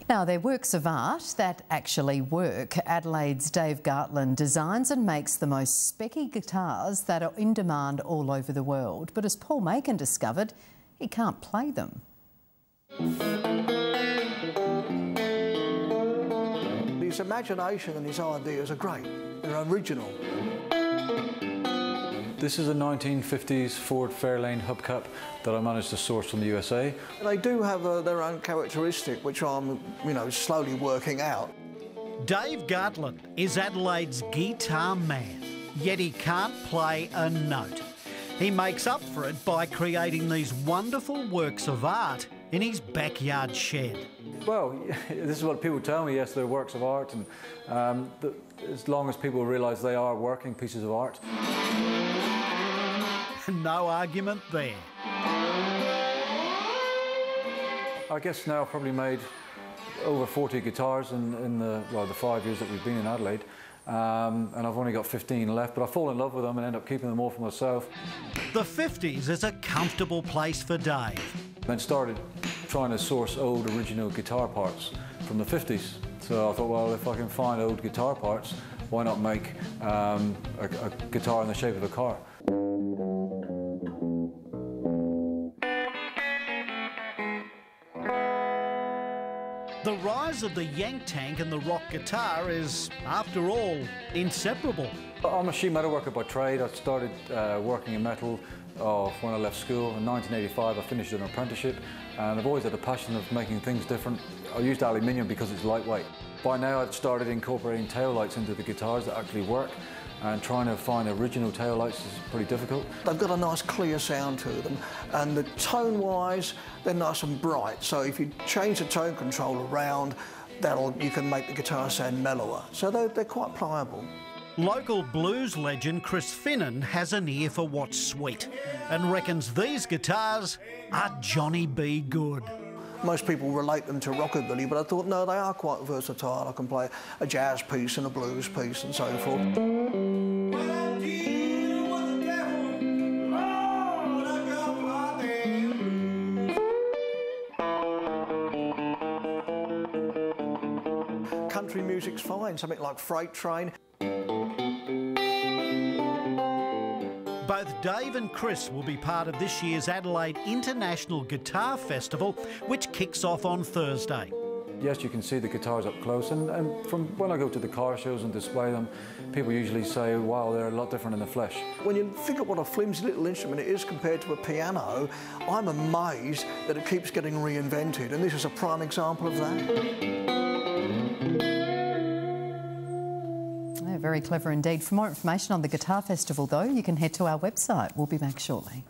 Now, they're works of art that actually work. Adelaide's Dave Gartland designs and makes the most specky guitars that are in demand all over the world. But as Paul Macon discovered, he can't play them. His imagination and his ideas are great. They're original. This is a 1950s Ford Fairlane hubcap that I managed to source from the USA. They do have their own characteristic, which I'm, slowly working out. Dave Gartland is Adelaide's guitar man, yet he can't play a note. He makes up for it by creating these wonderful works of art in his backyard shed. Well, this is what people tell me, yes, they're works of art, and as long as people realise they are working pieces of art. No argument there. I guess now I've probably made over 40 guitars in the 5 years that we've been in Adelaide, and I've only got 15 left, but I fall in love with them and end up keeping them all for myself. The 50s is a comfortable place for Dave. Then started trying to source old original guitar parts from the 50s. So I thought, well, if I can find old guitar parts, why not make a guitar in the shape of a car? The rise of the Yank Tank and the rock guitar is, after all, inseparable. I'm a sheet metal worker by trade. I started working in metal when I left school. In 1985 I finished an apprenticeship, and I've always had a passion of making things different. I used aluminium because it's lightweight. By now I'd started incorporating tail lights into the guitars that actually work, and trying to find original tail lights is pretty difficult. They've got a nice clear sound to them, and the tone-wise, they're nice and bright. So if you change the tone control around, you can make the guitar sound mellower. So they're quite pliable. Local blues legend Chris Finnen has an ear for what's sweet and reckons these guitars are Johnny B. good. Most people relate them to rockabilly, but I thought, no, they are quite versatile. I can play a jazz piece and a blues piece and so forth. Country music's fine, something like Freight Train. Both Dave and Chris will be part of this year's Adelaide International Guitar Festival, which kicks off on Thursday. Yes, you can see the guitars up close, and from when I go to the car shows and display them, people usually say, wow, they're a lot different in the flesh. When you think of what a flimsy little instrument it is compared to a piano, I'm amazed that it keeps getting reinvented, and this is a prime example of that. Very clever indeed. For more information on the Guitar Festival, though, you can head to our website. We'll be back shortly.